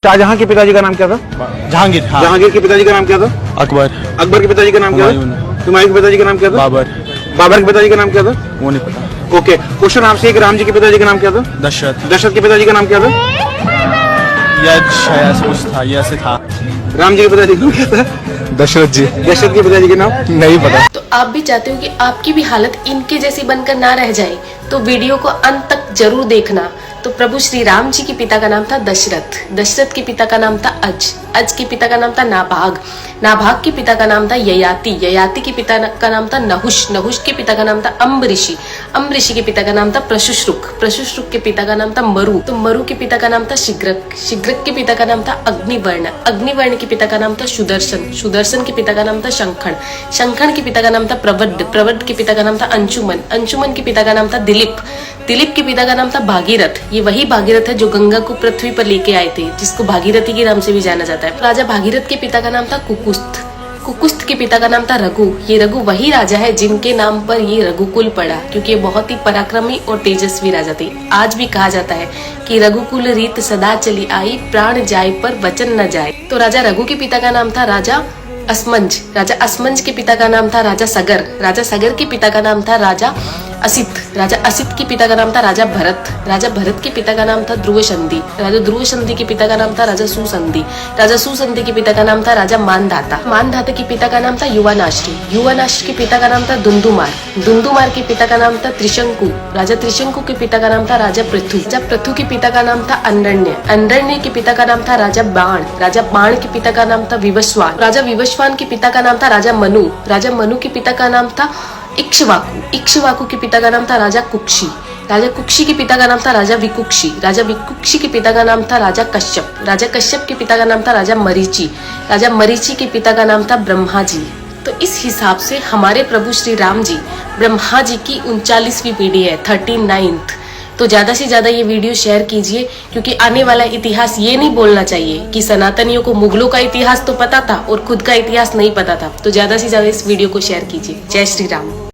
शाहजहां के पिताजी का नाम क्या था? जहांगीर। हाँ। जहांगीर के पिताजी का नाम क्या था? अकबर। अकबर के पिताजी का नाम क्या था? हुमायूं के पिताजी का नाम क्या था? बाबर। बाबर के पिताजी का नाम क्या था? वो नहीं पता। ओके, क्वेश्चन आपसे एक, राम जी के पिताजी का नाम क्या था? दशरथ। दशरथ के पिताजी का नाम क्या था? यश ऐसा कुछ था, ये ऐसे था। राम जी के पिताजी का नाम क्या था? दशरथ जी। दशरथ के पिताजी का नाम नहीं पता। तो आप भी चाहते हो कि आपकी भी हालत इनके जैसी बनकर ना रह जाए, तो वीडियो को अंत तक जरूर देखना। तो प्रभु श्री राम जी के पिता का नाम था दशरथ, दशरथ के पिता का नाम था अज के पिता का नाम था नाभाग, नाभाग के पिता का नाम था ययाति, ययाति के पिता का नाम था नहुष, नहुष के पिता का नाम था अम्बऋषि, अम्बऋषि के पिता का नाम था प्रशुश्रुक, प्रशुश्रुक के पिता का नाम था मरु, तो मरु के पिता का नाम था शिग्रक, शिग्रक के पिता का नाम था अग्निवर्ण, अग्निवर्ण के पिता का नाम था सुदर्शन, सुदर्शन के पिता का नाम था शंखण, शंखण के पिता का नाम था प्रवड, प्रवड के पिता का नाम था अंशुमन, अंशुमन के पिता का नाम था दिलीप, दिलीप के पिता का नाम था भागीरथ, ये वही भागीरथ है जो गंगा को पृथ्वी पर लेके आए थे, जिसको भागीरथी के नाम से भी जाना जाता है। राजा भागीरथ के पिता का नाम था कुकुस्थ, कुकुस्थ के पिता का नाम था रघु, ये रघु वही राजा है जिनके नाम पर ये रघुकुल पड़ा, क्योंकि ये बहुत ही पराक्रमी और तेजस्वी राजा थे। आज भी कहा जाता है कि रघुकुल रीत सदा चली आई, प्राण जाए पर वचन न जाए। तो राजा रघु के पिता का नाम था राजा असमंज, राजा असमंज के पिता का नाम था राजा सगर, राजा सगर के पिता का नाम था राजा असित, राजा असित के पिता का नाम था राजा भरत, राजा भरत के पिता का नाम था ध्रुव संधि, राजा ध्रुव संधि के पिता का नाम था राजा सुसंधि, राजा सुसंधि के पिता का नाम था राजा मानधाता, मानधाता के पिता का नाम था युवानाश्री, युवानाश्री के पिता का नाम था दुंदुमार, दुंदुमार के पिता का नाम था त्रिशंकु, राजा त्रिशंकु के पिता का नाम था राजा पृथु, राजा पृथु के पिता का नाम था अंडरण्य, अंडरण्य के पिता का नाम था राजा बाण, राजा बाण के पिता का नाम था विवस्वान, राजा विवस्वान के पिता का नाम था राजा मनु, राजा मनु के पिता का नाम था इक्ष्वाकु, इक्ष्वाकु के पिता का नाम था राजा कुक्षी, राजा कुक्षी के पिता का नाम था राजा विकुक्षी, राजा विकुक्षी के पिता का नाम था राजा कश्यप, राजा कश्यप के पिता का नाम था राजा मरीचि, राजा मरीचि के पिता का नाम था ब्रह्मा जी। तो इस हिसाब से हमारे प्रभु श्री राम जी ब्रह्मा जी की 39वीं पीढ़ी है, 39th। तो ज्यादा से ज्यादा ये वीडियो शेयर कीजिए, क्योंकि आने वाला इतिहास ये नहीं बोलना चाहिए कि सनातनियों को मुगलों का इतिहास तो पता था और खुद का इतिहास नहीं पता था। तो ज्यादा से ज्यादा इस वीडियो को शेयर कीजिए। जय श्री राम।